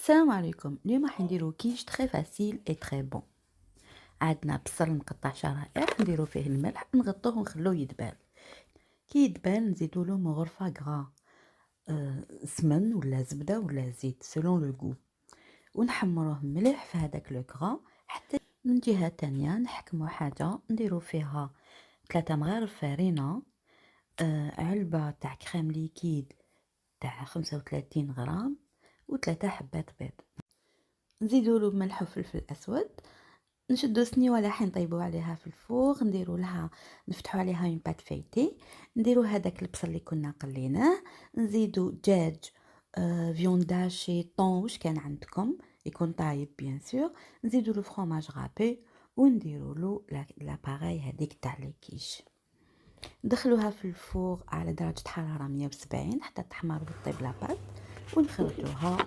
السلام عليكم. اليوم راح نديرو كيش تري فاسيل اي تري بون. عندنا بصل مقطع شرائح، نديرو فيه الملح، نغطوه ونخلوه يدبال. كي يدبال نزيدولو من غرفة غرا سمن ولا زبدة ولا زيت سولون لو غو، ونحمروه مليح في هذاك لو غرا. حتى من جهة تانية نحكمو حاجة نديرو فيها 3 مغارف فرينة، علبة تاع كريم ليكيد تاع 35 غرام، و3 حبات بيض. نزيدولو ملح وفلفل اسود، نشدو سنيوه لاح نطيبو عليها في الفوغ، نديرو لها نفتحو عليها اون بات فايتي، نديرو هذاك البصل اللي كنا قليناه، نزيدو دجاج فيونداشي طون واش كان عندكم يكون طايب بيان سور، نزيدو لو فرomاج غابي ونديرو له لاباراي هذيك تاع لي كيش. ندخلوها في الفوغ على درجة حرارة 170 حتى تحمر وتطيب لاباط، ونخرجوها